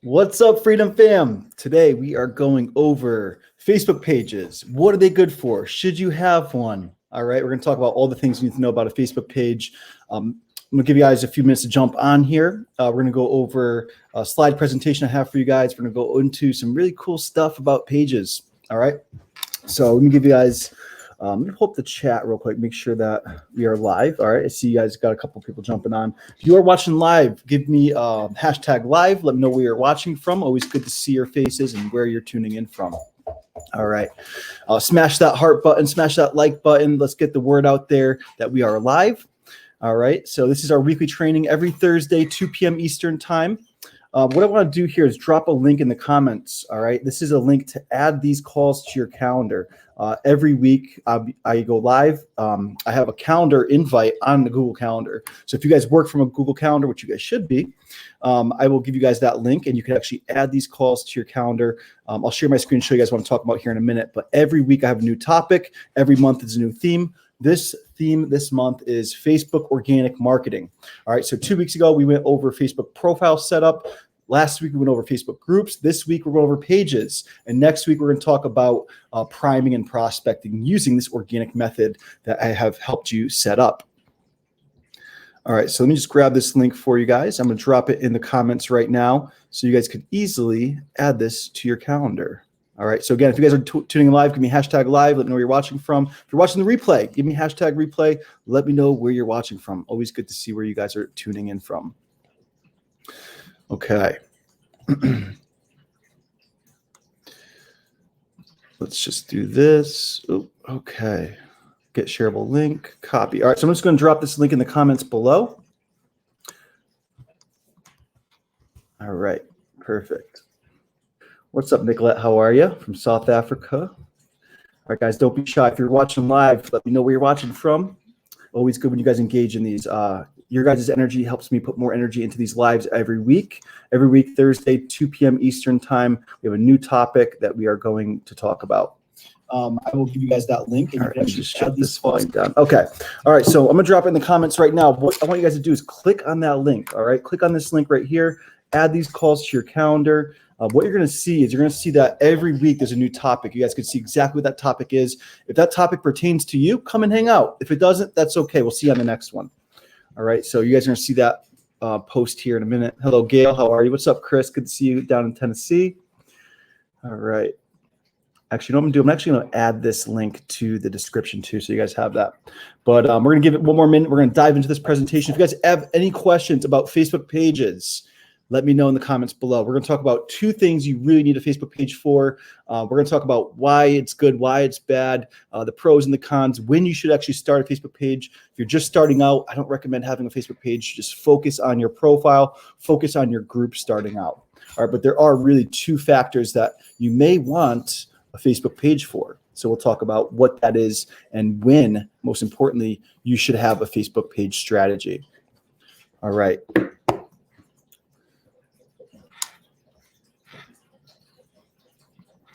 What's up, Freedom Fam? Today we are going over Facebook pages. What are they good for? Should you have one? All right, we're going to talk about all the things you need to know about a Facebook page. I'm going to give you guys a few minutes to jump on here. We're going to go over a slide presentation I have for you guys. We're going to go into some really cool stuff about pages. All right, so let me give you guys, let me pull up the chat real quick, make sure that we are live. All right, I see you guys got a couple people jumping on. If you are watching live, give me hashtag live. Let me know where you're watching from. Always good to see your faces and where you're tuning in from. All right, smash that heart button, smash that like button. Let's get the word out there that we are live. All right, so this is our weekly training every Thursday, 2 p.m. Eastern time. What I want to do here is drop a link in the comments. All right, this is a link to add these calls to your calendar. Every week I go live. I have a calendar invite on the Google Calendar. So if you guys work from a Google Calendar, which you guys should be, I will give you guys that link and you can actually add these calls to your calendar. I'll share my screen and show you guys what I'm talking about here in a minute. But every week I have a new topic. Every month is a new theme. This theme this month is Facebook organic marketing. All right, so 2 weeks ago, we went over Facebook profile setup. Last week, we went over Facebook groups. This week, we're going over pages. And next week, we're going to talk about priming and prospecting using this organic method that I have helped you set up. All right, so let me just grab this link for you guys. I'm going to drop it in the comments right now so you guys could easily add this to your calendar. All right, so again, if you guys are tuning in live, give me hashtag live. Let me know where you're watching from. If you're watching the replay, give me hashtag replay. Let me know where you're watching from. Always good to see where you guys are tuning in from. Okay. Let's just do this. Oh, okay. Get shareable link, copy. All right, so I'm just going to drop this link in the comments below. All right, perfect. What's up, Nicolette? How are you? From South Africa. All right, guys, don't be shy. If you're watching live, let me know where you're watching from. Always good when you guys engage in these. Your guys' energy helps me put more energy into these lives every week. Every week, Thursday, 2 p.m. Eastern time, we have a new topic that we are going to talk about. I will give you guys that link. And you can actually just shut this falling down. Okay. All right, so I'm going to drop it in the comments right now. What I want you guys to do is click on that link. All right, click on this link right here. Add these calls to your calendar. What you're going to see is you're going to see that every week there's a new topic. You guys can see exactly what that topic is. If that topic pertains to you, come and hang out. If it doesn't, that's okay. We'll see you on the next one. All right, so you guys are going to see that post here in a minute. Hello, Gail. How are you? What's up, Chris? Good to see you down in Tennessee. All right. Actually, you know what I'm going to do? I'm actually going to add this link to the description too, so you guys have that. But we're going to give it one more minute. We're going to dive into this presentation. If you guys have any questions about Facebook pages, let me know in the comments below. We're going to talk about two things you really need a Facebook page for. We're going to talk about why it's good, why it's bad, the pros and the cons, when you should actually start a Facebook page. If you're just starting out, I don't recommend having a Facebook page. Just focus on your profile, focus on your group starting out. All right, but there are really two factors that you may want a Facebook page for. So we'll talk about what that is and when, most importantly, you should have a Facebook page strategy. All right.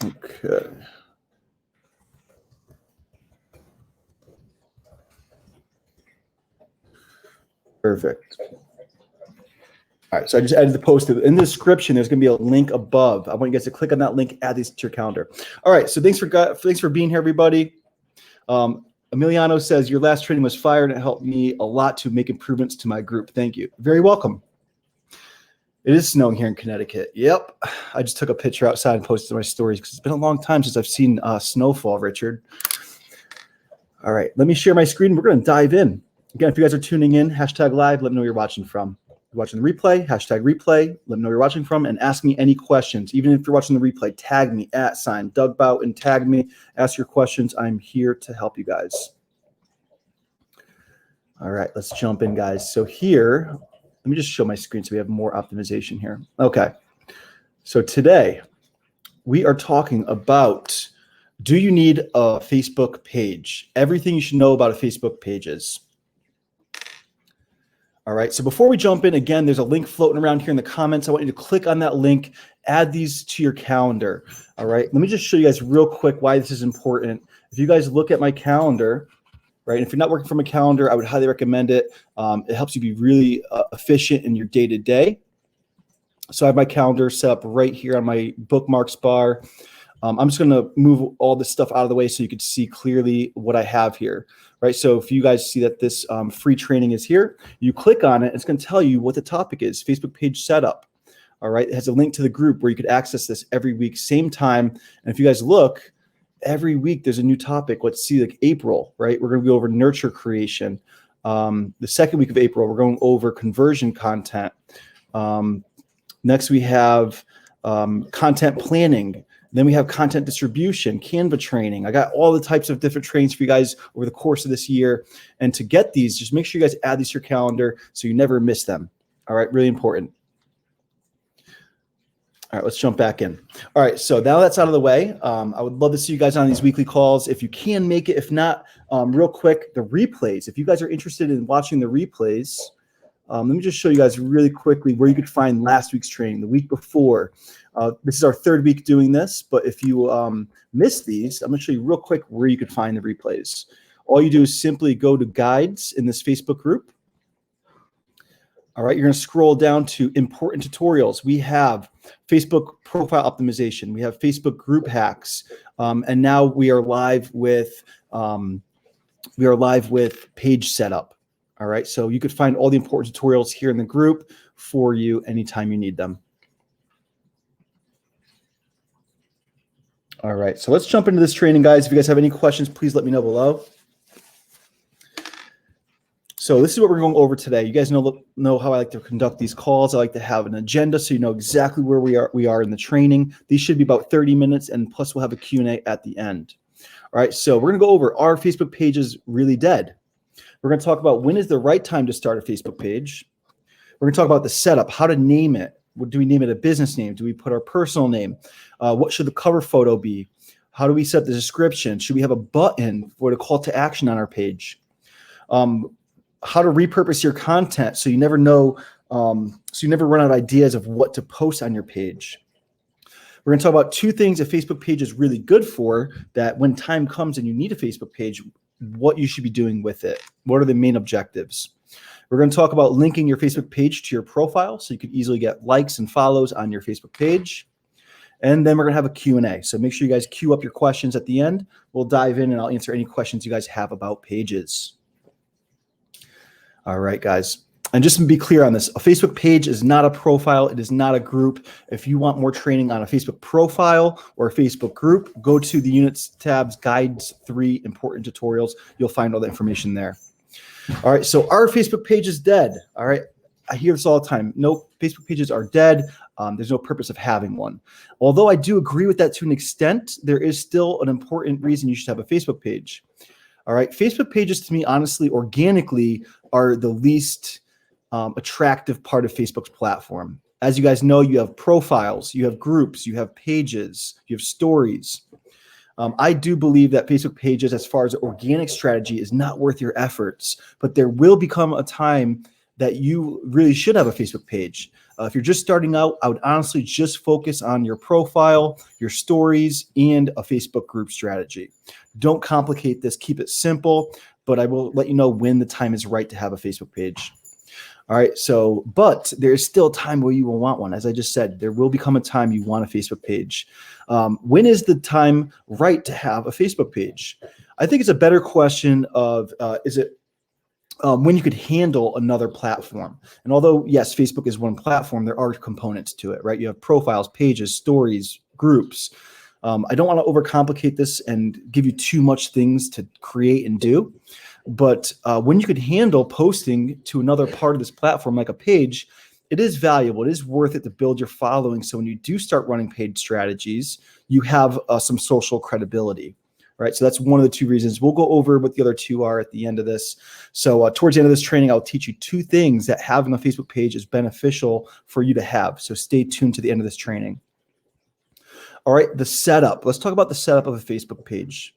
Okay. Perfect. All right, so I just added the post in the description. There's going to be a link above. I want you guys to click on that link, add these to your calendar. All right, so thanks for being here, everybody. Emiliano says your last training was fire and it helped me a lot to make improvements to my group. Thank you. Very welcome. It is snowing here in Connecticut. Yep. I just took a picture outside and posted my stories because it's been a long time since I've seen snowfall, Richard. All right, let me share my screen. We're going to dive in. Again, if you guys are tuning in, hashtag live, let me know where you're watching from. If you're watching the replay, hashtag replay, let me know where you're watching from, and ask me any questions. Even if you're watching the replay, tag me @ Doug Bout and tag me. Ask your questions. I'm here to help you guys. All right, let's jump in, guys. So here, let me just show my screen so we have more optimization here. Okay, so today we are talking about, do you need a Facebook page? Everything you should know about a Facebook page is. All right, so before we jump in, again, there's a link floating around here in the comments. I want you to click on that link, add these to your calendar. All right, let me just show you guys real quick why this is important. If you guys look at my calendar, right, if you're not working from a calendar, I would highly recommend it. It helps you be really efficient in your day-to-day. So I have my calendar set up right here on my bookmarks bar. I'm just going to move all this stuff out of the way so you can see clearly what I have here, right? So if you guys see that this free training is here, you click on it, it's going to tell you what the topic is, Facebook page setup. All right, it has a link to the group where you could access this every week, same time. And if you guys look, every week there's a new topic. Let's see, like April, right? We're going to go over nurture creation. The second week of April, we're going over conversion content. Next, we have content planning. Then we have content distribution, Canva training. I got all the types of different trainings for you guys over the course of this year. And to get these, just make sure you guys add these to your calendar so you never miss them. All right, really important. All right, let's jump back in. All right, so now that's out of the way. I would love to see you guys on these weekly calls if you can make it. If not, real quick, the replays. If you guys are interested in watching the replays, let me just show you guys really quickly where you could find last week's training, the week before. This is our third week doing this, but if you missed these, I'm going to show you real quick where you could find the replays. All you do is simply go to guides in this Facebook group. All right, you're going to scroll down to important tutorials. We have Facebook profile optimization. We have Facebook group hacks, and now we are live with page setup. All right, so you could find all the important tutorials here in the group for you anytime you need them. All right, so let's jump into this training, guys. If you guys have any questions, please let me know below. So this is what we're going over today. You guys know how I like to conduct these calls. I like to have an agenda so you know exactly where we are in the training. These should be about 30 minutes, and plus we'll have a Q&A at the end. All right, so we're going to go over, are Facebook pages really dead? We're going to talk about when is the right time to start a Facebook page. We're going to talk about the setup, how to name it. Do we name it a business name? Do we put our personal name? What should the cover photo be? How do we set the description? Should we have a button for the call to action on our page? How to repurpose your content so you never know, so you never run out of ideas of what to post on your page. We're going to talk about two things a Facebook page is really good for, that when time comes and you need a Facebook page, what you should be doing with it. What are the main objectives? We're going to talk about linking your Facebook page to your profile so you can easily get likes and follows on your Facebook page. And then we're going to have a Q&A. So make sure you guys queue up your questions at the end. We'll dive in and I'll answer any questions you guys have about pages. All right, guys. And just to be clear on this, a Facebook page is not a profile. It is not a group. If you want more training on a Facebook profile or a Facebook group, go to the Units tabs, Guides 3, Important Tutorials. You'll find all the information there. All right, so our Facebook page is dead. All right, I hear this all the time. No, Facebook pages are dead. There's no purpose of having one. Although I do agree with that to an extent, there is still an important reason you should have a Facebook page. All right, Facebook pages to me, honestly, organically, are the least attractive part of Facebook's platform. As you guys know, you have profiles, you have groups, you have pages, you have stories. I do believe that Facebook pages, as far as organic strategy, is not worth your efforts, but there will become a time that you really should have a Facebook page. If you're just starting out, I would honestly just focus on your profile, your stories, and a Facebook group strategy. Don't complicate this, keep it simple, but I will let you know when the time is right to have a Facebook page. All right, so, but there's still time where you will want one. As I just said, there will become a time you want a Facebook page. When is the time right to have a Facebook page? I think it's a better question of, is it when you could handle another platform? And although, yes, Facebook is one platform, there are components to it, right? You have profiles, pages, stories, groups. I don't want to overcomplicate this and give you too much things to create and do. But when you could handle posting to another part of this platform, like a page, it is valuable. It is worth it to build your following. So when you do start running paid strategies, you have some social credibility, right? So that's one of the two reasons. We'll go over what the other two are at the end of this. So towards the end of this training, I'll teach you two things that having a Facebook page is beneficial for you to have. So stay tuned to the end of this training. All right, the setup. Let's talk about the setup of a Facebook page.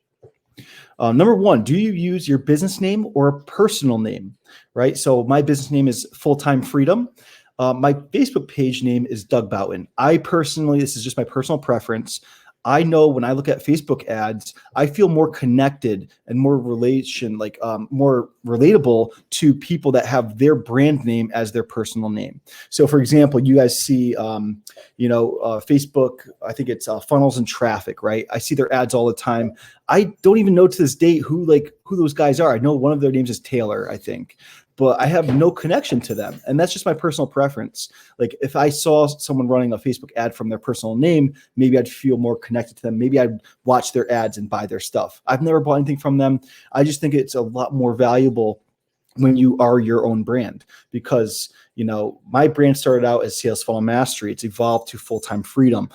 Number one, do you use your business name or a personal name, right? So my business name is Full-Time Freedom. My Facebook page name is Doug Boughton. I personally, this is just my personal preference, I know when I look at Facebook ads, I feel more connected and more more relatable to people that have their brand name as their personal name. So for example, you guys see, Facebook, I think it's funnels and traffic, right? I see their ads all the time. I don't even know to this date who those guys are. I know one of their names is Taylor, I think, but I have no connection to them. And that's just my personal preference. Like if I saw someone running a Facebook ad from their personal name, maybe I'd feel more connected to them. Maybe I'd watch their ads and buy their stuff. I've never bought anything from them. I just think it's a lot more valuable when you are your own brand, because, my brand started out as Sales Funnel Mastery. It's evolved to Full-Time Freedom.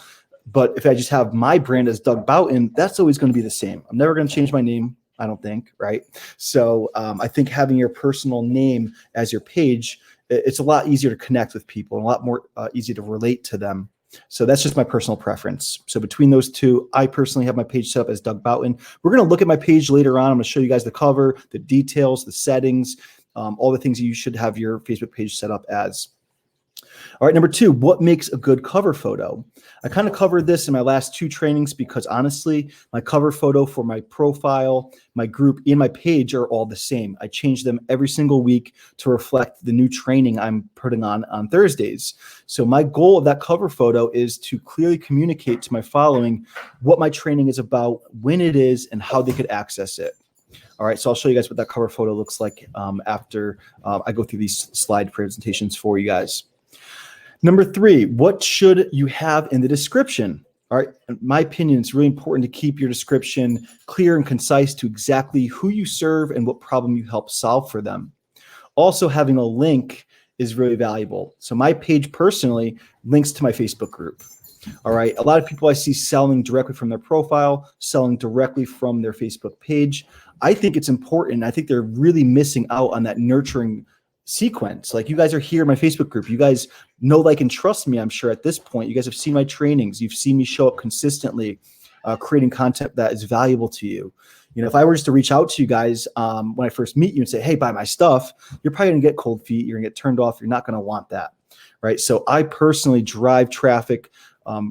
But if I just have my brand as Doug Boughton, that's always going to be the same. I'm never going to change my name, I don't think, right? So I think having your personal name as your page, it's a lot easier to connect with people and a lot more easy to relate to them. So that's just my personal preference. So between those two, I personally have my page set up as Doug Boughton. We're going to look at my page later on. I'm going to show you guys the cover, the details, the settings, all the things you should have your Facebook page set up as. All right, number 2, what makes a good cover photo? I kind of covered this in my last 2 trainings because honestly, my cover photo for my profile, my group, and my page are all the same. I change them every single week to reflect the new training I'm putting on Thursdays. So my goal of that cover photo is to clearly communicate to my following what my training is about, when it is, and how they could access it. All right, so I'll show you guys what that cover photo looks like after I go through these slide presentations for you guys. Number 3, what should you have in the description? All right, in my opinion, it's really important to keep your description clear and concise to exactly who you serve and what problem you help solve for them. Also, having a link is really valuable. So my page personally links to my Facebook group. All right, a lot of people I see selling directly from their profile, selling directly from their Facebook page. I think it's important. I think they're really missing out on that nurturing sequence. Like, you guys are here in my Facebook group. You guys know, like, and trust me, I'm sure at this point. You guys have seen my trainings. You've seen me show up consistently, creating content that is valuable to you. If I were just to reach out to you guys when I first meet you and say, hey, buy my stuff, you're probably going to get cold feet. You're going to get turned off. You're not going to want that, right? So I personally drive traffic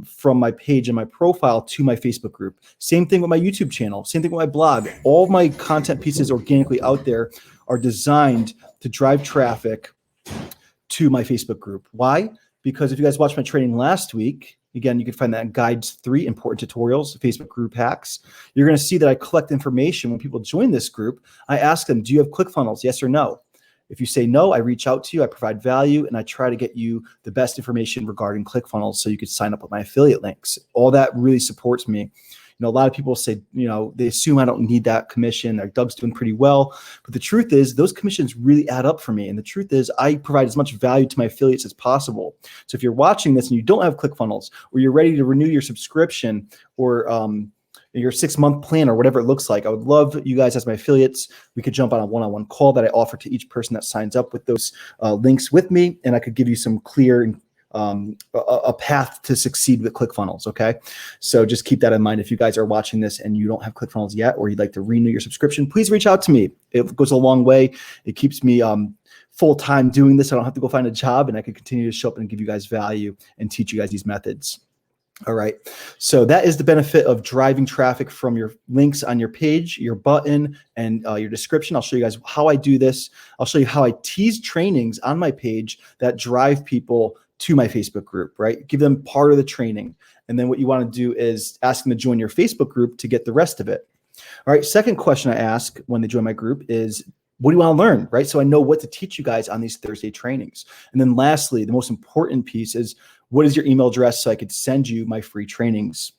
from my page and my profile to my Facebook group. Same thing with my YouTube channel. Same thing with my blog. All of my content pieces organically out there are designed to drive traffic to my Facebook group. Why? Because if you guys watched my training last week, again, you can find that in Guides 3, Important Tutorials, Facebook Group Hacks. You're going to see that I collect information when people join this group. I ask them, do you have ClickFunnels? Yes or no? If you say no, I reach out to you, I provide value, and I try to get you the best information regarding ClickFunnels so you could sign up with my affiliate links. All that really supports me. A lot of people say, they assume I don't need that commission. Their Doug's doing pretty well. But the truth is, those commissions really add up for me. And the truth is, I provide as much value to my affiliates as possible. So if you're watching this and you don't have ClickFunnels, or you're ready to renew your subscription, or your 6-month plan, or whatever it looks like, I would love you guys as my affiliates. We could jump on a one-on-one call that I offer to each person that signs up with those links with me, and I could give you some clear a path to succeed with ClickFunnels. Okay, so just keep that in mind. If you guys are watching this and you don't have ClickFunnels yet, or you'd like to renew your subscription, please reach out to me. It goes a long way. It keeps me full-time doing this. I don't have to go find a job, and I can continue to show up and give you guys value and teach you guys these methods. All right, so that is the benefit of driving traffic from your links on your page, your button, and your description. I'll show you guys how I do this. I'll show you how I tease trainings on my page that drive people to my Facebook group, right? Give them part of the training. And then what you want to do is ask them to join your Facebook group to get the rest of it. All right, second question I ask when they join my group is, what do you want to learn, right? So I know what to teach you guys on these Thursday trainings. And then lastly, the most important piece is, what is your email address so I could send you my free trainings?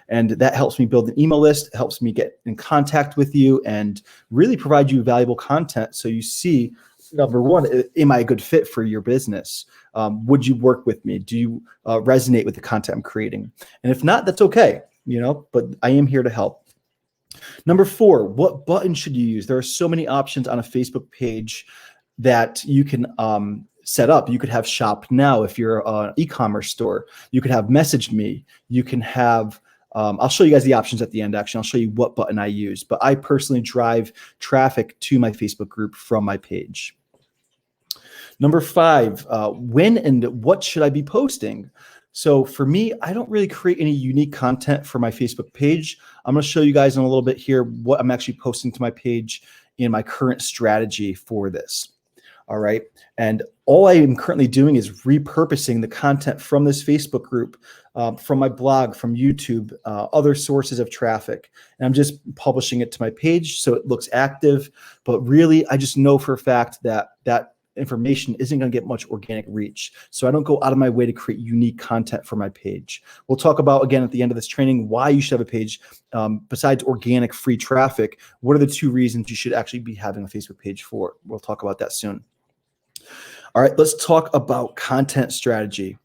And that helps me build an email list, helps me get in contact with you, and really provide you valuable content so you see, number one, am I a good fit for your business? Would you work with me? Do you resonate with the content I'm creating? And if not, that's okay, but I am here to help. Number 4, what button should you use? There are so many options on a Facebook page that you can set up. You could have Shop Now if you're an e-commerce store. You could have Message Me. You can have, I'll show you guys the options at the end. Actually, I'll show you what button I use. But I personally drive traffic to my Facebook group from my page. Number 5, when and what should I be posting? So for me, I don't really create any unique content for my Facebook page. I'm going to show you guys in a little bit here what I'm actually posting to my page in my current strategy for this. All right. And all I am currently doing is repurposing the content from this Facebook group, from my blog, from YouTube, other sources of traffic. And I'm just publishing it to my page so it looks active. But really, I just know for a fact that that information isn't going to get much organic reach. So I don't go out of my way to create unique content for my page. We'll talk about, again, at the end of this training, why you should have a page. Besides organic free traffic, what are the 2 reasons you should actually be having a Facebook page for? We'll talk about that soon. All right, let's talk about content strategy.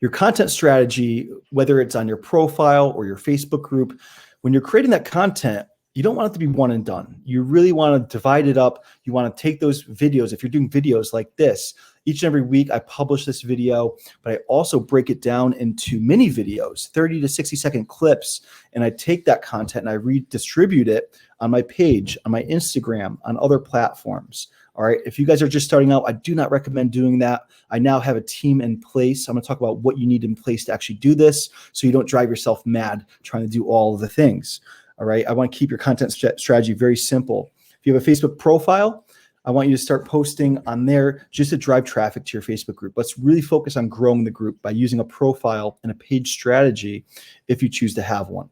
Your content strategy, whether it's on your profile or your Facebook group, when you're creating that content, you don't want it to be one and done. You really want to divide it up. You want to take those videos. If you're doing videos like this, each and every week I publish this video, but I also break it down into mini videos, 30 to 60-second clips. And I take that content and I redistribute it on my page, on my Instagram, on other platforms. All right. If you guys are just starting out, I do not recommend doing that. I now have a team in place. I'm going to talk about what you need in place to actually do this so you don't drive yourself mad trying to do all of the things. All right. I want to keep your content strategy very simple. If you have a Facebook profile, I want you to start posting on there just to drive traffic to your Facebook group. Let's really focus on growing the group by using a profile and a page strategy if you choose to have one.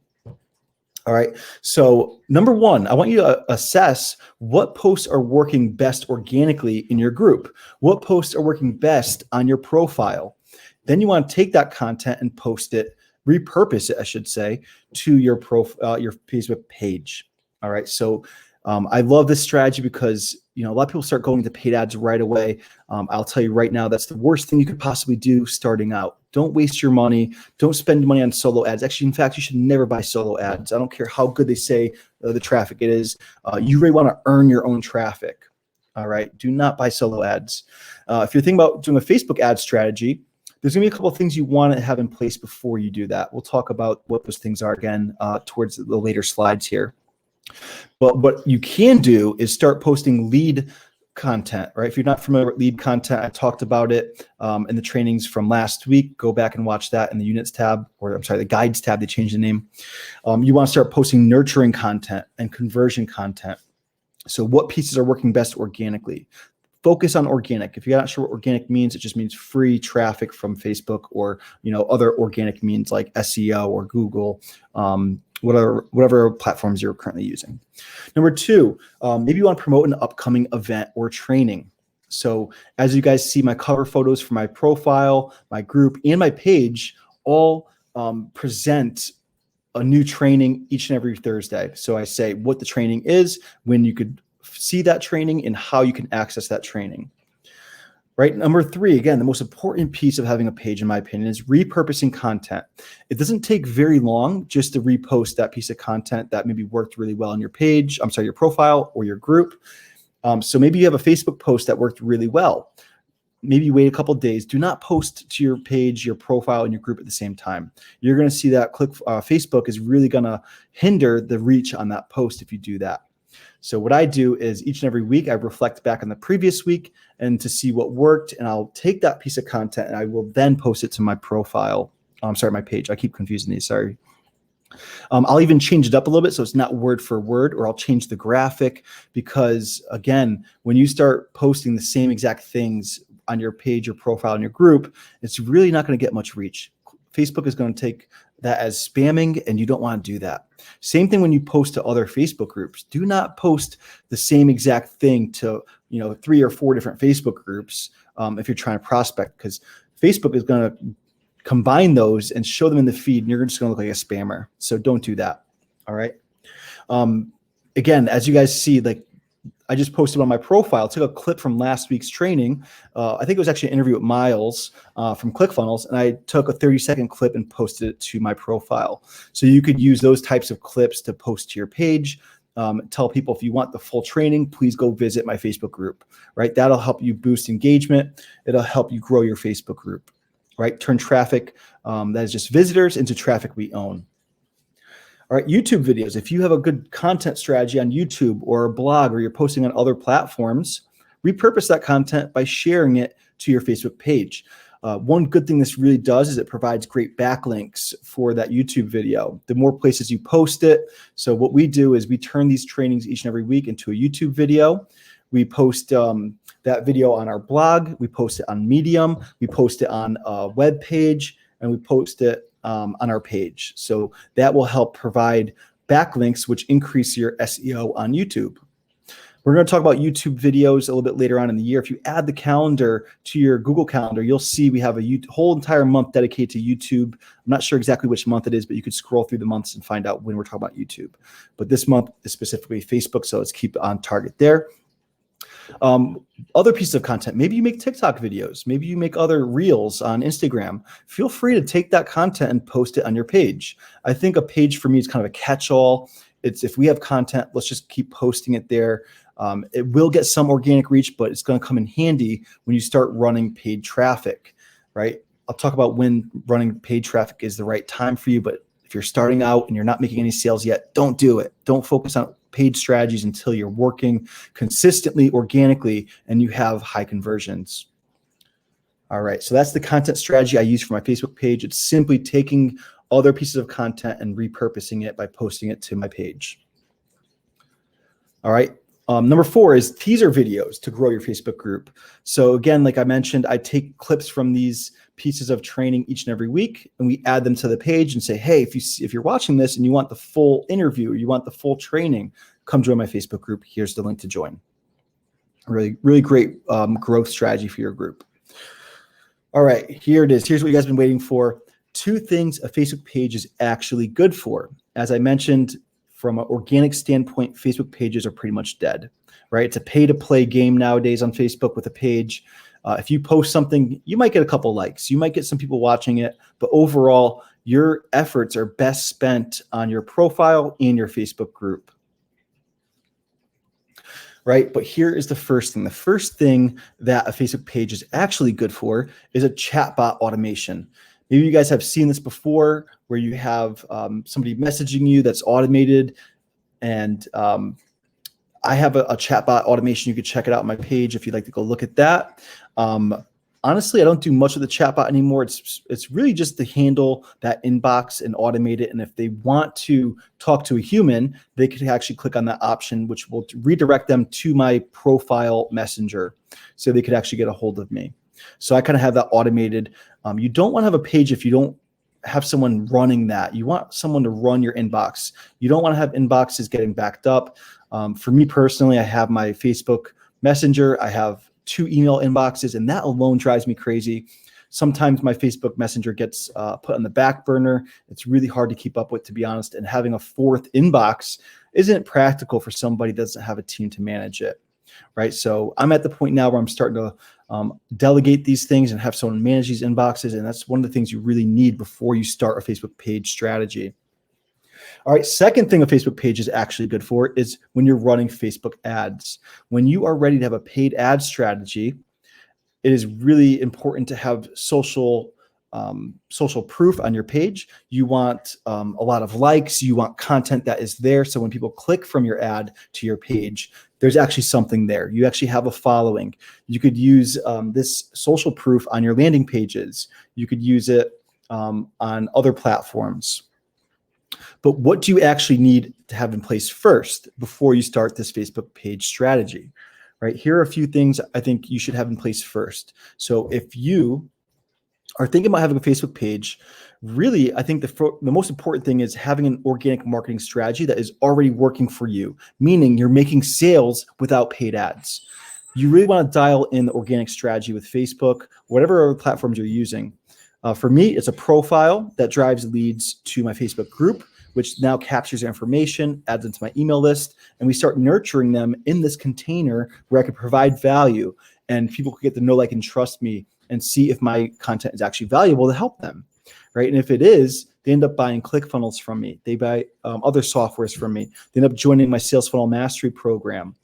All right. So number 1, I want you to assess what posts are working best organically in your group. What posts are working best on your profile? Then you want to take that content and post it, repurpose it, I should say, to your Facebook page. All right. So I love this strategy because, a lot of people start going to paid ads right away. I'll tell you right now, that's the worst thing you could possibly do starting out. Don't waste your money. Don't spend money on solo ads. Actually, in fact, you should never buy solo ads. I don't care how good they say the traffic it is. You really want to earn your own traffic. All right. Do not buy solo ads. If you're thinking about doing a Facebook ad strategy, there's going to be a couple of things you want to have in place before you do that. We'll talk about what those things are again towards the later slides here. But what you can do is start posting lead content, right? If you're not familiar with lead content, I talked about it in the trainings from last week. Go back and watch that in the units tab, or I'm sorry, the guides tab, they changed the name. You want to start posting nurturing content and conversion content. So what pieces are working best organically? Focus on organic. If you're not sure what organic means, it just means free traffic from Facebook or other organic means like SEO or Google, whatever platforms you're currently using. Number 2, maybe you want to promote an upcoming event or training. So as you guys see, my cover photos for my profile, my group, and my page all present a new training each and every Thursday. So I say what the training is, when you could see that training, and how you can access that training. Right. Number 3, again, the most important piece of having a page, in my opinion, is repurposing content. It doesn't take very long just to repost that piece of content that maybe worked really well on your page, your profile or your group. So maybe you have a Facebook post that worked really well. Maybe wait a couple of days. Do not post to your page, your profile, and your group at the same time. You're going to see that Facebook is really going to hinder the reach on that post if you do that. So what I do is each and every week I reflect back on the previous week and to see what worked, and I'll take that piece of content and I will then post it to my profile. My page. I keep confusing these. Sorry. I'll even change it up a little bit so it's not word for word, or I'll change the graphic, because again, when you start posting the same exact things on your page, your profile, and your group, it's really not going to get much reach. Facebook is going to take that as spamming, and you don't want to do that. Same thing when you post to other Facebook groups. Do not post the same exact thing to 3 or 4 different Facebook groups if you're trying to prospect, because Facebook is going to combine those and show them in the feed, and you're just going to look like a spammer. So don't do that. All right. Again, as you guys see, I just posted on my profile, took a clip from last week's training. I think it was actually an interview with Miles from ClickFunnels, and I took a 30-second clip and posted it to my profile. So you could use those types of clips to post to your page. Tell people, if you want the full training, please go visit my Facebook group, right? That'll help you boost engagement. It'll help you grow your Facebook group, right? Turn traffic that is just visitors into traffic we own. All right, YouTube videos. If you have a good content strategy on YouTube or a blog, or you're posting on other platforms, repurpose that content by sharing it to your Facebook page. One good thing this really does is it provides great backlinks for that YouTube video. The more places you post it. So what we do is we turn these trainings each and every week into a YouTube video. We post that video on our blog. We post it on Medium. We post it on a web page, and we post it on our page. So that will help provide backlinks, which increase your SEO on YouTube. We're going to talk about YouTube videos a little bit later on in the year. If you add the calendar to your Google Calendar, you'll see we have a whole entire month dedicated to YouTube. I'm not sure exactly which month it is, but you could scroll through the months and find out when we're talking about YouTube. But this month is specifically Facebook, so let's keep on target there. Other pieces of content, maybe you make TikTok videos, maybe you make other reels on Instagram. Feel free to take that content and post it on your page. I think a page for me is kind of a catch-all. It's if we have content, let's just keep posting it there. It will get some organic reach, but it's going to come in handy when you start running paid traffic, right? I'll talk about when running paid traffic is the right time for you, but if you're starting out and you're not making any sales yet, don't do it. Don't focus on paid strategies until you're working consistently, organically, and you have high conversions. All right, so that's the content strategy I use for my Facebook page. It's simply taking other pieces of content and repurposing it by posting it to my page. All right. Number 4 is teaser videos to grow your Facebook group. So again, like I mentioned, I take clips from these pieces of training each and every week, and we add them to the page and say, hey, if you're watching this and you want the full interview or you want the full training, come join my Facebook group. Here's the link to join. Really, really great growth strategy for your group. All right, here it is. Here's what you guys have been waiting for. 2 things a Facebook page is actually good for. As I mentioned, from an organic standpoint, Facebook pages are pretty much dead, right? It's a pay-to-play game nowadays on Facebook with a page. If you post something, you might get a couple likes. You might get some people watching it, but overall, your efforts are best spent on your profile and your Facebook group, right? But here is the first thing. The first thing that a Facebook page is actually good for is a chatbot automation. Maybe you guys have seen this before where you have somebody messaging you that's automated. And I have a chatbot automation. You could check it out on my page if you'd like to go look at that. Honestly, I don't do much of the chatbot anymore. It's really just to handle that inbox and automate it. And if they want to talk to a human, they could actually click on that option, which will redirect them to my profile messenger so they could actually get a hold of me. So I kind of have that automated. You don't want to have a page if you don't have someone running that. You want someone to run your inbox. You don't want to have inboxes getting backed up. For me personally, I have my Facebook Messenger. I have 2 email inboxes, and that alone drives me crazy. Sometimes my Facebook Messenger gets put on the back burner. It's really hard to keep up with, to be honest. And having a 4th inbox isn't practical for somebody that doesn't have a team to manage it, right? So I'm at the point now where I'm starting to delegate these things and have someone manage these inboxes. And that's one of the things you really need before you start a Facebook page strategy. All right, second thing a Facebook page is actually good for is when you're running Facebook ads. When you are ready to have a paid ad strategy, it is really important to have social proof on your page. You want a lot of likes. You want content that is there. So when people click from your ad to your page, there's actually something there. You actually have a following. You could use this social proof on your landing pages. You could use it on other platforms. But what do you actually need to have in place first before you start this Facebook page strategy, right? Here are a few things I think you should have in place first. So if you are thinking about having a Facebook page, really, I think the most important thing is having an organic marketing strategy that is already working for you, meaning you're making sales without paid ads. You really want to dial in the organic strategy with Facebook, whatever other platforms you're using. For me, it's a profile that drives leads to my Facebook group, which now captures their information, adds into my email list, and we start nurturing them in this container where I can provide value and people can get to know, like, and trust me and see if my content is actually valuable to help them, right? And if it is, they end up buying ClickFunnels from me. They buy other softwares from me. They end up joining my Sales Funnel Mastery program,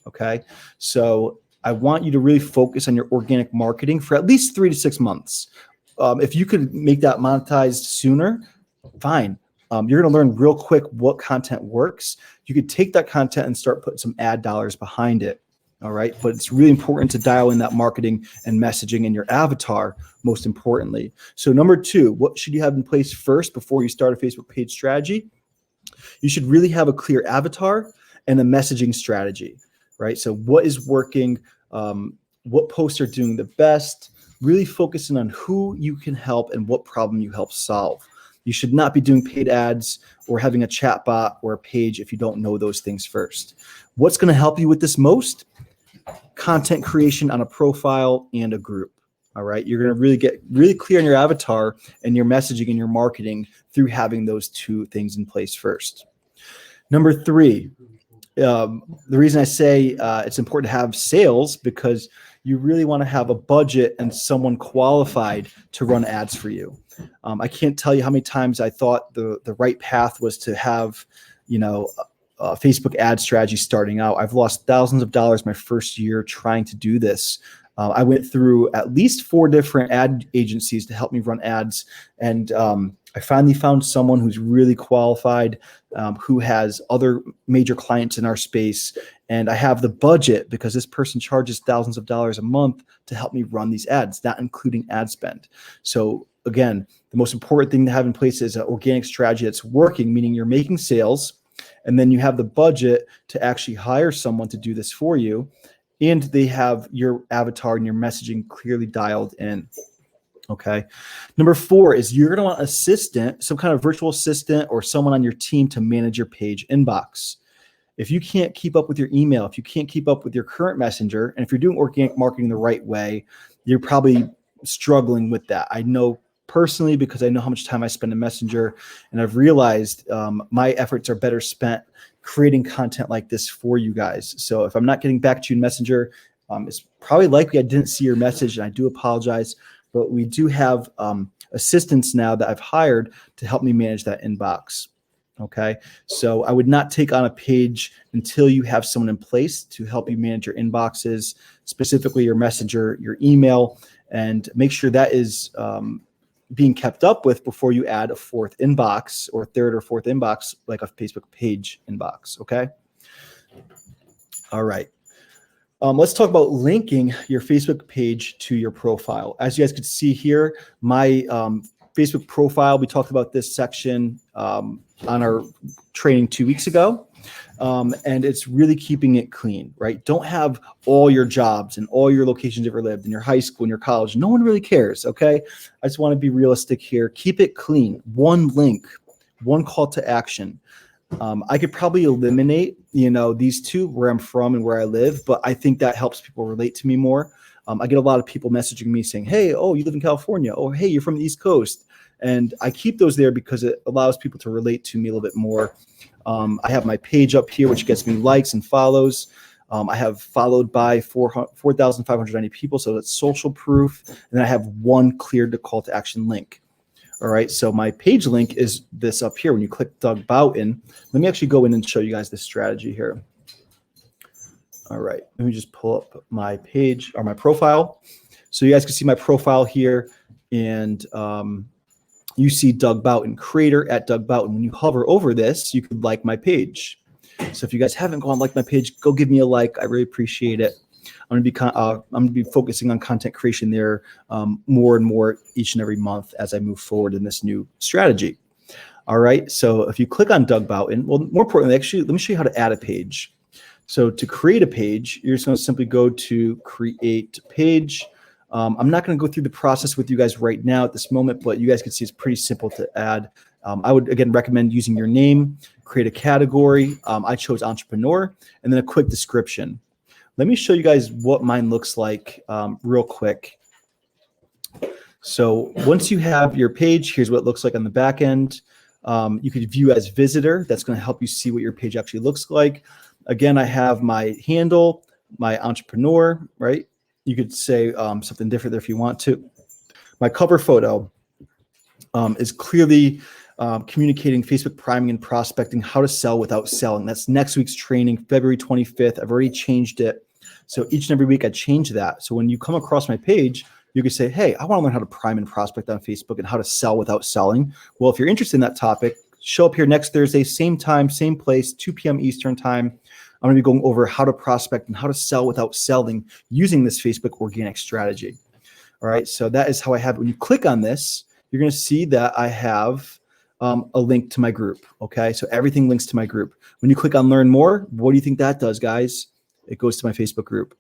okay? So I want you to really focus on your organic marketing for at least 3 to 6 months. If you could make that monetized sooner, fine. You're going to learn real quick what content works. You could take that content and start putting some ad dollars behind it, All right. But it's really important to dial in that marketing and messaging in your avatar, most importantly. So number 2, what should you have in place first before you start a Facebook page strategy? You should really have a clear avatar and a messaging strategy, right? So what is working? What posts are doing the best? Really focusing on who you can help and what problem you help solve. You should not be doing paid ads or having a chatbot or a page if you don't know those things first. What's going to help you with this most? Content creation on a profile and a group. All right. You're going to really get really clear on your avatar and your messaging and your marketing through having those 2 things in place first. Number 3, the reason I say it's important to have sales, because you really want to have a budget and someone qualified to run ads for you. I can't tell you how many times I thought the right path was to have, a Facebook ad strategy starting out. I've lost thousands of dollars my first year trying to do this. I went through at least 4 different ad agencies to help me run ads. And I finally found someone who's really qualified, who has other major clients in our space. And I have the budget because this person charges thousands of dollars a month to help me run these ads, not including ad spend. So again, the most important thing to have in place is an organic strategy that's working, meaning you're making sales, and then you have the budget to actually hire someone to do this for you. And they have your avatar and your messaging clearly dialed in. Okay. Number 4 is you're going to want an assistant, some kind of virtual assistant or someone on your team to manage your page inbox. If you can't keep up with your email, if you can't keep up with your current messenger, and if you're doing organic marketing the right way, you're probably struggling with that. I know personally, because I know how much time I spend in Messenger, and I've realized my efforts are better spent creating content like this for you guys. So if I'm not getting back to you in Messenger, it's probably likely I didn't see your message, and I do apologize. But we do have assistants now that I've hired to help me manage that inbox. Okay, so I would not take on a page until you have someone in place to help you manage your inboxes, specifically your Messenger, your email, and make sure that is being kept up with before you add a 4th inbox or 3rd or 4th inbox, like a Facebook page inbox. Okay. All right. Let's talk about linking your Facebook page to your profile. As you guys can see here, my Facebook profile, we talked about this section on our training 2 weeks ago. And it's really keeping it clean, right? Don't have all your jobs and all your locations you ever lived in your high school and your college. No one really cares, okay? I just want to be realistic here. Keep it clean. 1 link, 1 call to action. I could probably eliminate, these 2, where I'm from and where I live, but I think that helps people relate to me more. I get a lot of people messaging me saying, hey, oh, you live in California. Oh, hey, you're from the East Coast. And I keep those there because it allows people to relate to me a little bit more. I have my page up here, which gets me likes and follows. I have followed by 4,590 people, so that's social proof. And then I have 1 clear to call to action link. All right, so my page link is this up here. When you click Doug Boughton, let me actually go in and show you guys this strategy here. All right, let me just pull up my page or my profile. So you guys can see my profile here, and you see Doug Boughton, creator at Doug Boughton. When you hover over this, you could like my page. So if you guys haven't gone and liked my page, go give me a like. I really appreciate it. I'm going to be focusing on content creation there more and more each and every month as I move forward in this new strategy. All right. So if you click on Doug Boughton, well, more importantly, actually, let me show you how to add a page. So to create a page, you're just going to simply go to create page. I'm not going to go through the process with you guys right now at this moment, but you guys can see it's pretty simple to add. I would, again, recommend using your name, create a category. I chose entrepreneur, and then a quick description. Let me show you guys what mine looks like real quick. So once you have your page, here's what it looks like on the back end. You could view as visitor. That's going to help you see what your page actually looks like. Again, I have my handle, my entrepreneur, right? You could say something different there if you want to. My cover photo is clearly communicating Facebook priming and prospecting, how to sell without selling. That's next week's training, February 25th. I've already changed it. So each and every week I change that. So when you come across my page, you can say, hey, I want to learn how to prime and prospect on Facebook and how to sell without selling. Well, if you're interested in that topic, show up here next Thursday, same time, same place, 2 p.m. Eastern time. I'm going to be going over how to prospect and how to sell without selling using this Facebook organic strategy. All right, so that is how I have it. When you click on this, you're going to see that I have a link to my group. Okay, so everything links to my group. When you click on learn more, what do you think that does, guys? It goes to my Facebook group.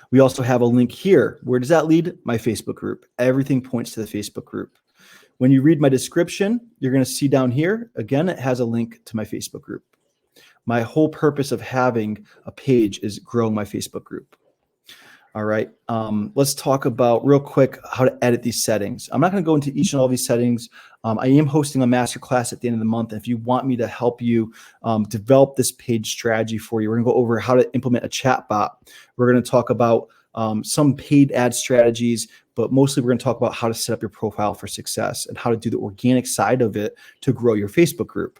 We also have a link here. Where does that lead? My Facebook group. Everything points to the Facebook group. When you read my description, you're going to see down here, again, it has a link to my Facebook group. My whole purpose of having a page is growing my Facebook group. All right, let's talk about real quick how to edit these settings. I'm not going to go into each and all these settings. I am hosting a masterclass at the end of the month. If you want me to help you develop this page strategy for you, we're going to go over how to implement a chatbot. We're going to talk about some paid ad strategies, but mostly we're going to talk about how to set up your profile for success and how to do the organic side of it to grow your Facebook group.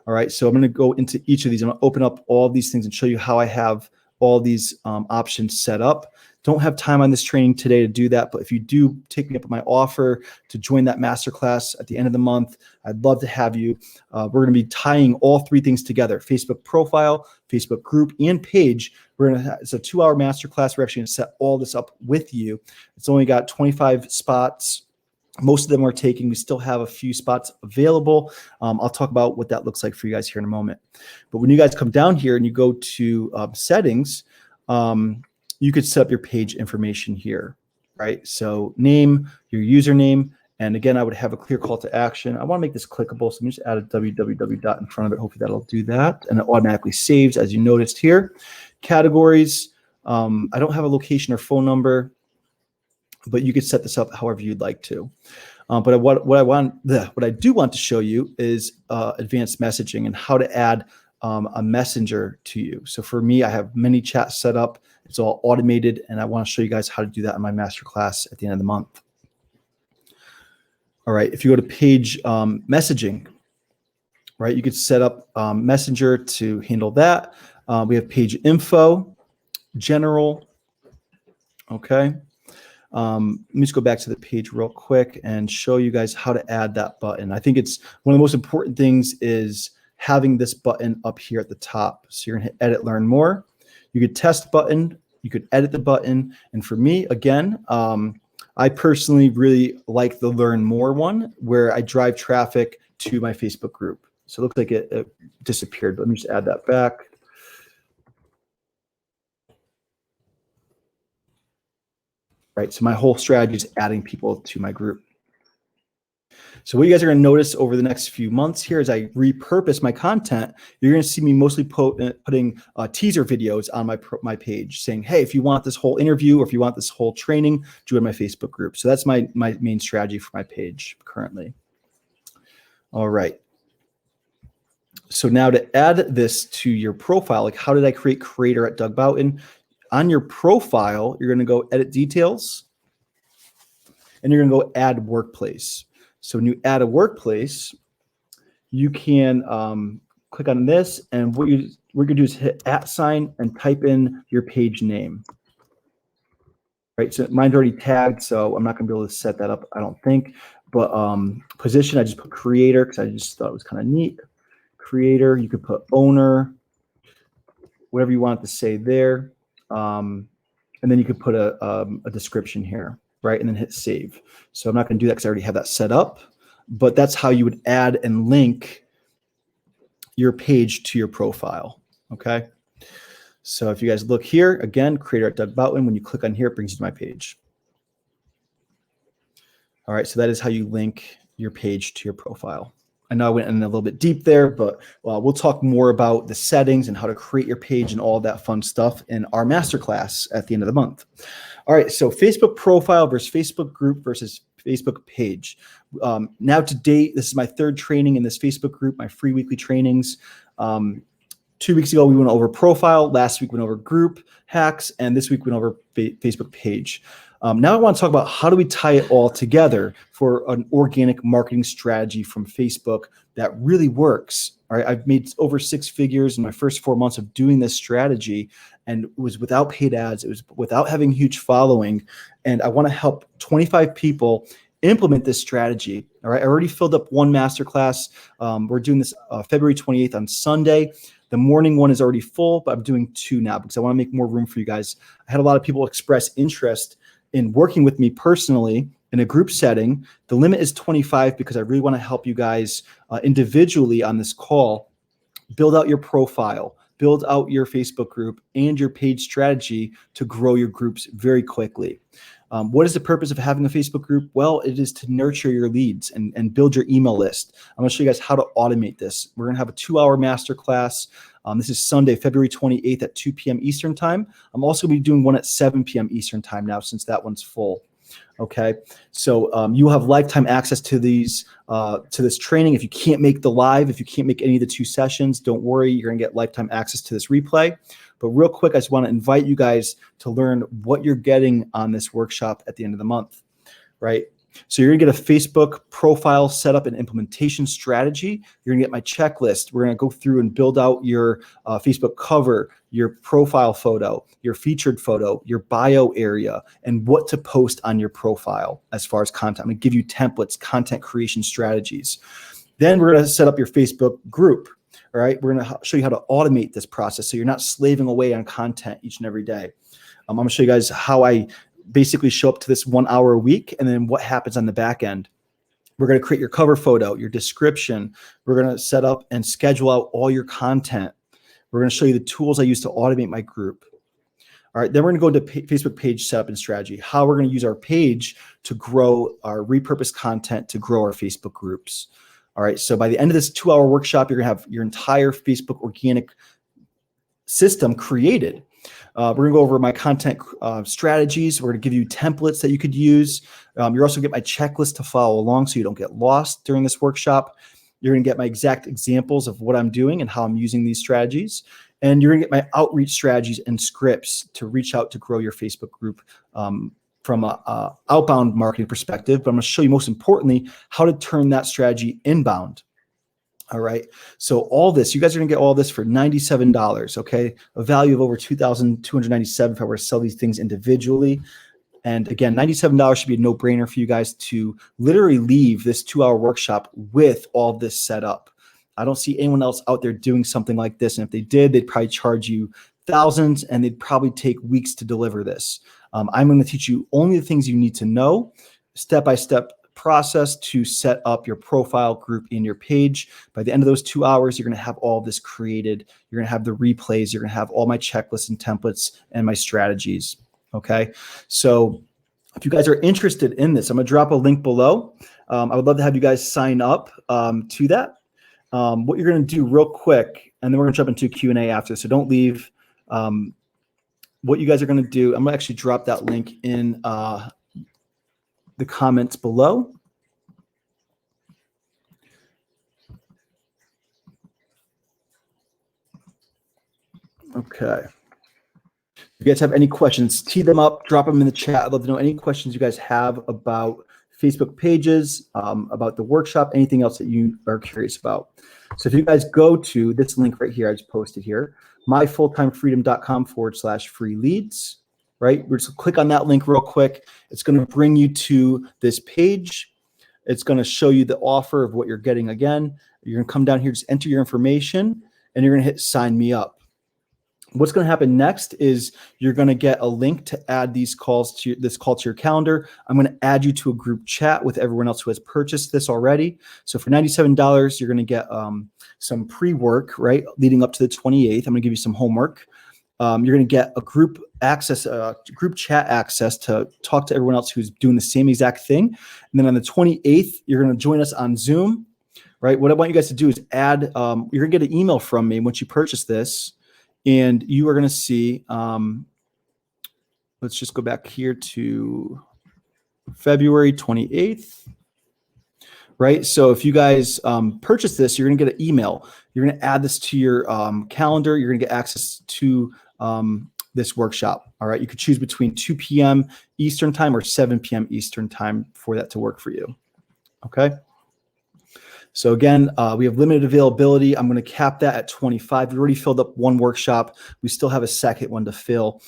All right, so I'm going to go into each of these. I'm going to open up all of these things and show you how I have all these options set up. Don't have time on this training today to do that, but if you do take me up on my offer to join that masterclass at the end of the month, I'd love to have you. We're going to be tying all three things together: Facebook profile, Facebook group, and page. It's a 2-hour masterclass. We're actually going to set all this up with you. It's only got 25 spots. Most of them are taken. We still have a few spots available. I'll talk about what that looks like for you guys here in a moment. But when you guys come down here and you go to settings, you could set up your page information here, right? So name, your username, and again, I would have a clear call to action. I want to make this clickable, so let me just add a www dot in front of it. Hopefully that'll do that, and it automatically saves, as you noticed here. Categories, I don't have a location or phone number, but you could set this up however you'd like to. But what I do want to show you is advanced messaging and how to add a messenger to you. So for me, I have many chats set up. It's all automated, and I want to show you guys how to do that in my masterclass at the end of the month. All right, if you go to page messaging, right, you could set up Messenger to handle that. We have page info, general. Okay. Let me just go back to the page real quick and show you guys how to add that button. I think it's one of the most important things is having this button up here at the top. So you're going to hit edit, learn more. You could test button, you could edit the button. And for me, again, I personally really like the learn more one where I drive traffic to my Facebook group. So it looks like it disappeared, but let me just add that back. Right, so my whole strategy is adding people to my group. So what you guys are going to notice over the next few months here as I repurpose my content, you're going to see me mostly putting teaser videos on my page saying, hey, if you want this whole interview or if you want this whole training, join my Facebook group. So that's my main strategy for my page currently. All right. So now to add this to your profile, like how did I create creator at Doug Boughton? On your profile, you're going to go edit details and you're going to go add workplace. So when you add a workplace, you can click on this, and what we're going to do is hit @ and type in your page name. Right, so mine's already tagged, so I'm not going to be able to set that up, I don't think. But position, I just put creator because I just thought it was kind of neat. Creator, you could put owner, whatever you want it to say there. And then you could put a description here, right? And then hit save. So I'm not going to do that because I already have that set up, but that's how you would add and link your page to your profile. Okay. So if you guys look here, again, creator at Doug Boughton, when you click on here, it brings you to my page. All right. So that is how you link your page to your profile. I know I went in a little bit deep there, but we'll talk more about the settings and how to create your page and all that fun stuff in our masterclass at the end of the month. All right, so Facebook profile versus Facebook group versus Facebook page. Now to date, this is my third training in this Facebook group, my free weekly trainings. 2 weeks ago, we went over profile. Last week, we went over group hacks. And this week, we went over Facebook page. Now I want to talk about how do we tie it all together for an organic marketing strategy from Facebook that really works. All right, I've made over 6 figures in my first 4 months of doing this strategy, and it was without paid ads. It was without having huge following, and I want to help 25 people implement this strategy. All right, I already filled up one masterclass. We're doing this February 28th on Sunday. The morning one is already full, but I'm doing 2 now because I want to make more room for you guys. I had a lot of people express interest in working with me personally in a group setting. The limit is 25 because I really want to help you guys individually on this call build out your profile, build out your Facebook group and your page strategy to grow your groups very quickly. What is the purpose of having a Facebook group? Well, it is to nurture your leads and build your email list. I'm going to show you guys how to automate this. We're going to have a 2-hour masterclass. This is Sunday, February 28th at 2 p.m. Eastern time. I'm also going to be doing one at 7 p.m. Eastern time now since that one's full. Okay, so you have lifetime access to these to this training. If you can't make the live, if you can't make any of the 2 sessions, don't worry, you're gonna get lifetime access to this replay. But real quick, I just want to invite you guys to learn what you're getting on this workshop at the end of the month, right? So you're gonna get a Facebook profile setup and implementation strategy. You're gonna get my checklist. We're gonna go through and build out your Facebook cover, your profile photo, your featured photo, your bio area, and what to post on your profile as far as content. I'm gonna give you templates, content creation strategies. Then we're gonna set up your Facebook group. All right, we're gonna show you how to automate this process so you're not slaving away on content each and every day. I'm gonna show you guys how I basically show up to this 1 hour a week and then what happens on the back end. We're going to create your cover photo, your description. We're going to set up and schedule out all your content. We're going to show you the tools I use to automate my group. All right, then we're going to go into Facebook page setup and strategy, how we're going to use our page to grow our repurposed content to grow our Facebook groups. All right, so by the end of this 2-hour workshop, you're going to have your entire Facebook organic system created. We're going to go over my content strategies. We're going to give you templates that you could use. You're also going to get my checklist to follow along so you don't get lost during this workshop. You're going to get my exact examples of what I'm doing and how I'm using these strategies. And you're going to get my outreach strategies and scripts to reach out to grow your Facebook group from an outbound marketing perspective. But I'm going to show you most importantly how to turn that strategy inbound. All right. So all this, you guys are going to get all this for $97, okay? A value of over $2,297 if I were to sell these things individually. And again, $97 should be a no-brainer for you guys to literally leave this 2-hour workshop with all this set up. I don't see anyone else out there doing something like this. And if they did, they'd probably charge you thousands and they'd probably take weeks to deliver this. I'm going to teach you only the things you need to know, step-by-step process to set up your profile group in your page. By the end of those 2 hours, you're going to have all of this created. You're going to have the replays. You're going to have all my checklists and templates and my strategies. Okay. So if you guys are interested in this, I'm going to drop a link below. I would love to have you guys sign up to that. What you're going to do real quick, and then we're going to jump into Q&A after, so don't leave. What you guys are going to do, I'm going to actually drop that link in the comments below. Okay. If you guys have any questions, tee them up, drop them in the chat. I'd love to know any questions you guys have about Facebook pages, about the workshop, anything else that you are curious about. So if you guys go to this link right here, I just posted here, myfulltimefreedom.com/free leads. Right? We're just click on that link real quick. It's going to bring you to this page. It's going to show you the offer of what you're getting again. You're going to come down here, just enter your information, and you're going to hit sign me up. What's going to happen next is you're going to get a link to add these calls to this call to your calendar. I'm going to add you to a group chat with everyone else who has purchased this already. So for $97, you're going to get some pre-work, right, leading up to the 28th. I'm going to give you some homework. You're going to get a group access, group chat access to talk to everyone else who's doing the same exact thing. And then on the 28th, you're going to join us on Zoom, right? What I want you guys to do is add, you're going to get an email from me once you purchase this, and you are going to see, let's just go back here to February 28th, right? So if you guys purchase this, you're going to get an email. You're going to add this to your calendar. You're going to get access to this workshop. All right. You could choose between 2 p.m. Eastern time or 7 p.m. Eastern time for that to work for you. Okay. So again, we have limited availability. I'm going to cap that at 25. We already filled up one workshop. We still have a second one to fill.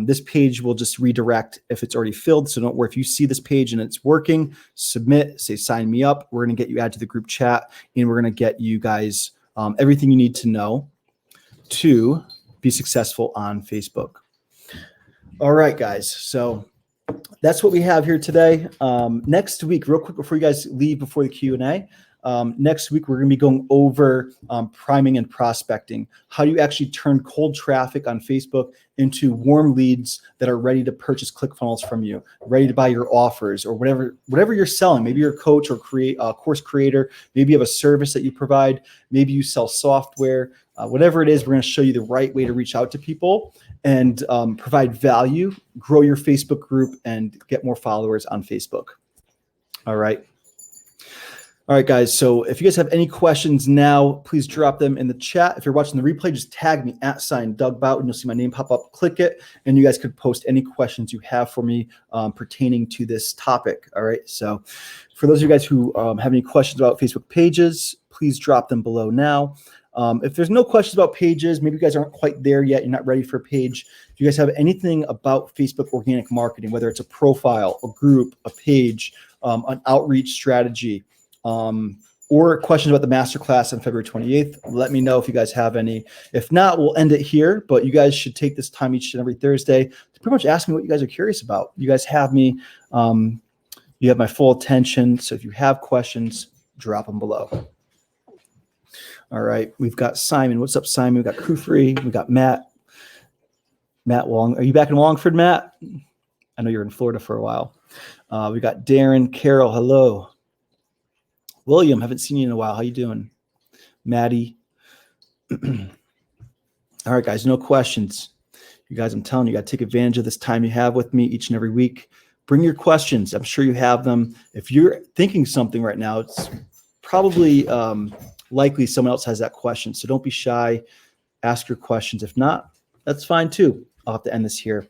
This page will just redirect if it's already filled. So don't worry. If you see this page and it's working, submit, say sign me up. We're going to get you added to the group chat, and we're going to get you guys everything you need to know. to be successful on Facebook. All right, guys. So that's what we have here today. Next week, real quick before you guys leave before the Q&A, next week we're going to be going over priming and prospecting. How do you actually turn cold traffic on Facebook into warm leads that are ready to purchase ClickFunnels from you, ready to buy your offers or whatever you're selling. Maybe you're a coach or course creator. Maybe you have a service that you provide. Maybe you sell software. Whatever it is, we're going to show you the right way to reach out to people and provide value, grow your Facebook group, and get more followers on Facebook. All right. All right, guys. So if you guys have any questions now, please drop them in the chat. If you're watching the replay, just tag me @Doug Boughton. You'll see my name pop up. Click it, and you guys could post any questions you have for me pertaining to this topic. All right. So for those of you guys who have any questions about Facebook pages, please drop them below now. If there's no questions about pages, maybe you guys aren't quite there yet, you're not ready for a page. If you guys have anything about Facebook organic marketing, whether it's a profile, a group, a page, an outreach strategy, or questions about the masterclass on February 28th, let me know if you guys have any. If not, we'll end it here, but you guys should take this time each and every Thursday to pretty much ask me what you guys are curious about. You guys have me, you have my full attention. So if you have questions, drop them below. All right, we've got Simon. What's up, Simon? We've got Kufri. We've got Matt. Matt Wong. Are you back in Wallingford, Matt? I know you're in Florida for a while. We got Darren, Carol. Hello. William, haven't seen you in a while. How you doing? Maddie. All right, guys, no questions. You guys, I'm telling you, got to take advantage of this time you have with me each and every week. Bring your questions. I'm sure you have them. If you're thinking something right now, it's probably likely someone else has that question. So don't be shy. Ask your questions. If not, that's fine too. I'll have to end this here.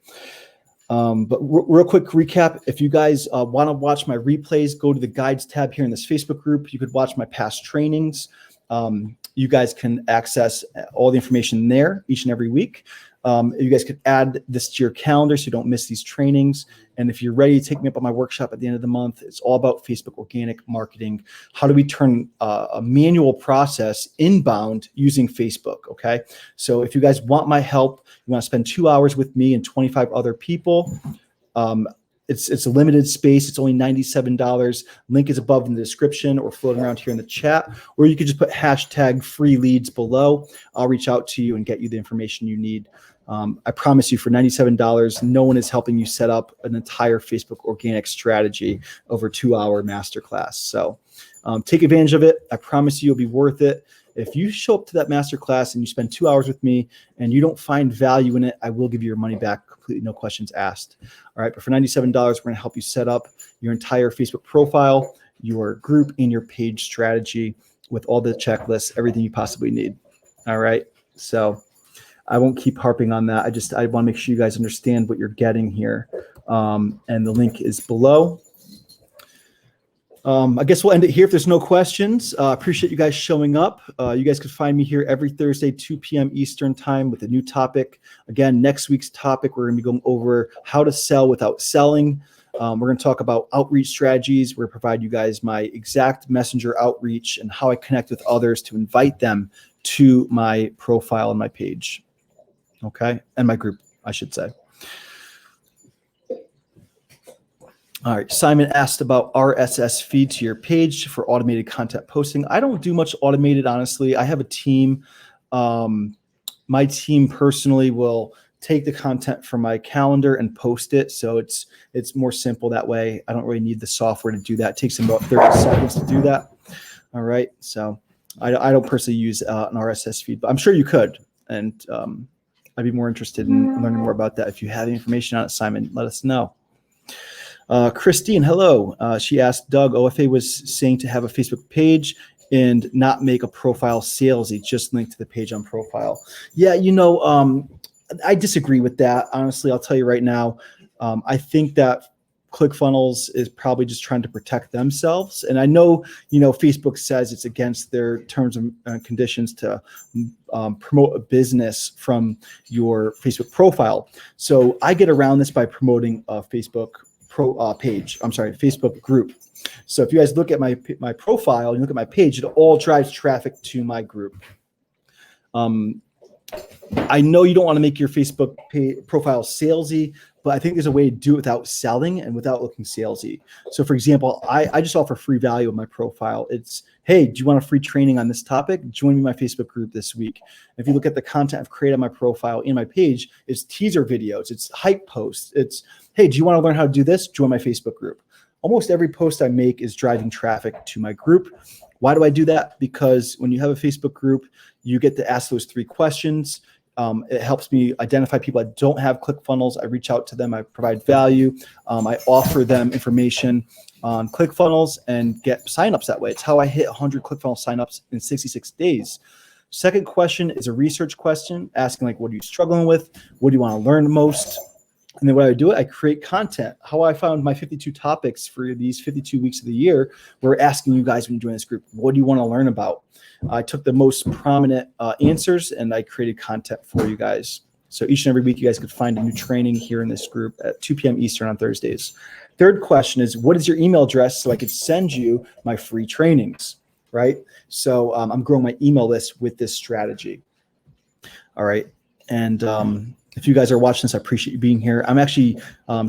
But real quick recap. If you guys want to watch my replays, go to the guides tab here in this Facebook group. You could watch my past trainings. You guys can access all the information there each and every week. You guys could add this to your calendar so you don't miss these trainings. And if you're ready to take me up on my workshop at the end of the month, it's all about Facebook organic marketing. How do we turn a manual process inbound using Facebook? Okay. So if you guys want my help, you want to spend 2 hours with me and 25 other people. It's a limited space. It's only $97. Link is above in the description or floating around here in the chat, or you could just put #free-leads below. I'll reach out to you and get you the information you need. I promise you for $97, no one is helping you set up an entire Facebook organic strategy over a 2-hour masterclass. So take advantage of it. I promise you it'll be worth it. If you show up to that masterclass and you spend 2 hours with me and you don't find value in it, I will give you your money back completely, no questions asked. All right, but for $97, we're going to help you set up your entire Facebook profile, your group, and your page strategy with all the checklists, everything you possibly need. All right, so I won't keep harping on that. I want to make sure you guys understand what you're getting here. And the link is below. I guess we'll end it here if there's no questions. Appreciate you guys showing up. You guys can find me here every Thursday, 2 p.m. Eastern time with a new topic. Again, next week's topic, we're going to be going over how to sell without selling. We're going to talk about outreach strategies. We're going to provide you guys my exact messenger outreach and how I connect with others to invite them to my profile and my page. Okay, and my group, I should say. All right, Simon asked about RSS feed to your page for automated content posting. I don't do much automated, honestly. I have a team. My team personally will take the content from my calendar and post it. So it's more simple that way. I don't really need the software to do that. It takes them about 30 seconds to do that. All right, so I don't personally use an RSS feed, but I'm sure you could. And I'd be more interested in learning more about that. If you have any information on it, Simon, let us know. Christine, hello. She asked, Doug, OFA was saying to have a Facebook page and not make a profile salesy, just link to the page on profile. Yeah, I disagree with that. Honestly, I'll tell you right now. I think that ClickFunnels is probably just trying to protect themselves. And I know, Facebook says it's against their terms and conditions to promote a business from your Facebook profile. So I get around this by promoting a Facebook Facebook group. So if you guys look at my profile and look at my page, it all drives traffic to my group. I know you don't want to make your Facebook profile salesy, but I think there's a way to do it without selling and without looking salesy. So for example, I just offer free value on my profile. It's, hey, do you want a free training on this topic? Join me in my Facebook group this week. If you look at the content I've created on my profile in my page, it's teaser videos, it's hype posts. It's, hey, do you want to learn how to do this? Join my Facebook group. Almost every post I make is driving traffic to my group. Why do I do that? Because when you have a Facebook group, you get to ask those 3 questions. It helps me identify people that don't have ClickFunnels. I reach out to them. I provide value. I offer them information on ClickFunnels and get signups that way. It's how I hit 100 ClickFunnels signups in 66 days. Second question is a research question, asking like, what are you struggling with? What do you want to learn most? And then what I do, I create content. How I found my 52 topics for these 52 weeks of the year, we're asking you guys when you join this group, what do you want to learn about? I took the most prominent answers and I created content for you guys. So each and every week, you guys could find a new training here in this group at 2 p.m. Eastern on Thursdays. Third question is, what is your email address so I could send you my free trainings, right? So I'm growing my email list with this strategy. All right. And if you guys are watching this, I appreciate you being here. I'm actually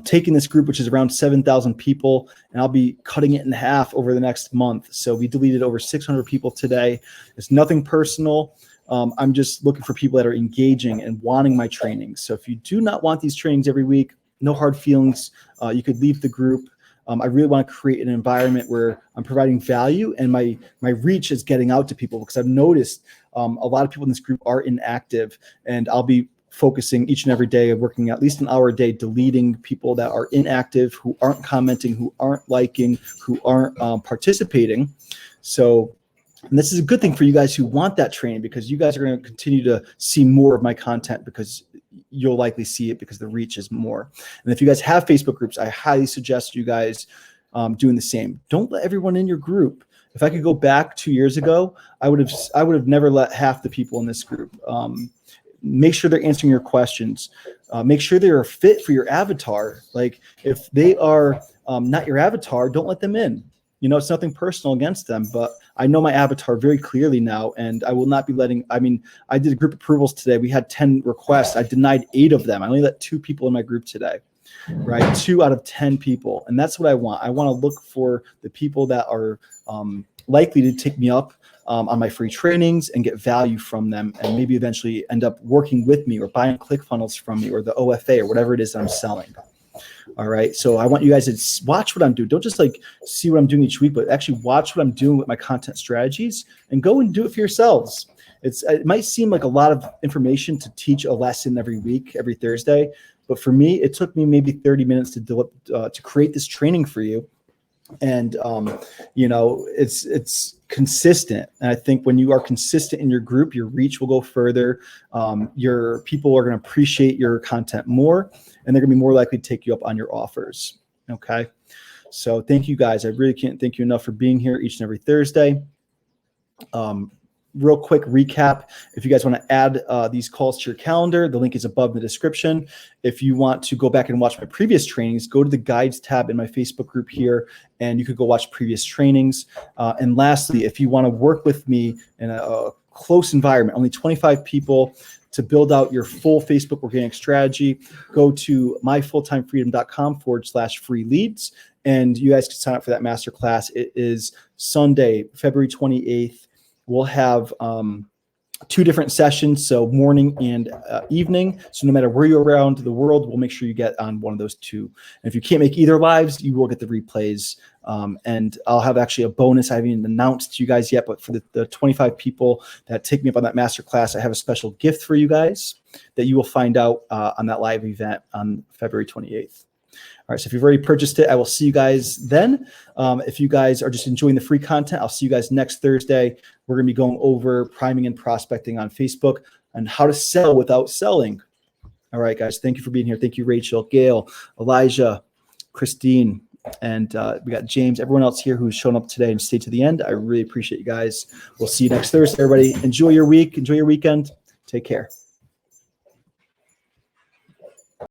taking this group, which is around 7,000 people, and I'll be cutting it in half over the next month. So we deleted over 600 people today. It's nothing personal. I'm just looking for people that are engaging and wanting my trainings. So if you do not want these trainings every week, no hard feelings. You could leave the group. I really want to create an environment where I'm providing value and my reach is getting out to people, because I've noticed a lot of people in this group are inactive, and I'll be focusing each and every day of working at least an hour a day, deleting people that are inactive, who aren't commenting, who aren't liking, who aren't participating. So, and this is a good thing for you guys who want that training, because you guys are going to continue to see more of my content, because you'll likely see it because the reach is more. And if you guys have Facebook groups, I highly suggest you guys doing the same. Don't let everyone in your group. If I could go back 2 years ago, I would have never let half the people in this group. Make sure they're answering your questions. Make sure they're a fit for your avatar. Like if they are not your avatar, don't let them in. You know, it's nothing personal against them, but I know my avatar very clearly now, and I will not be letting, I mean, I did group approvals today. We had 10 requests. I denied 8 of them. I only let 2 people in my group today, right? 2 out of 10 people. And that's what I want. I want to look for the people that are likely to take me up on my free trainings and get value from them, and maybe eventually end up working with me or buying ClickFunnels from me or the OFA or whatever it is that I'm selling. All right. So I want you guys to watch what I'm doing. Don't just like see what I'm doing each week, but actually watch what I'm doing with my content strategies and go and do it for yourselves. It might seem like a lot of information to teach a lesson every week, every Thursday, but for me, it took me maybe 30 minutes to create this training for you. And, you know, it's consistent. And I think when you are consistent in your group, your reach will go further. Your people are going to appreciate your content more, and they're going to be more likely to take you up on your offers. Okay. So thank you guys. I really can't thank you enough for being here each and every Thursday. Real quick recap. If you guys want to add these calls to your calendar, the link is above in the description. If you want to go back and watch my previous trainings, go to the guides tab in my Facebook group here, and you could go watch previous trainings. And lastly, if you want to work with me in a close environment, only 25 people, to build out your full Facebook organic strategy, go to myfulltimefreedom.com/free leads. And you guys can sign up for that masterclass. It is Sunday, February 28th. We'll have 2 different sessions, so morning and evening. So no matter where you're around the world, we'll make sure you get on one of those 2. And if you can't make either lives, you will get the replays. And I'll have actually a bonus I haven't even announced to you guys yet, but for the 25 people that take me up on that masterclass, I have a special gift for you guys that you will find out on that live event on February 28th. All right, so if you've already purchased it, I will see you guys then. If you guys are just enjoying the free content, I'll see you guys next Thursday. We're going to be going over priming and prospecting on Facebook and how to sell without selling. All right, guys, thank you for being here. Thank you, Rachel, Gail, Elijah, Christine, and we got James, everyone else here who's shown up today and stayed to the end. I really appreciate you guys. We'll see you next Thursday, everybody. Enjoy your week. Enjoy your weekend. Take care.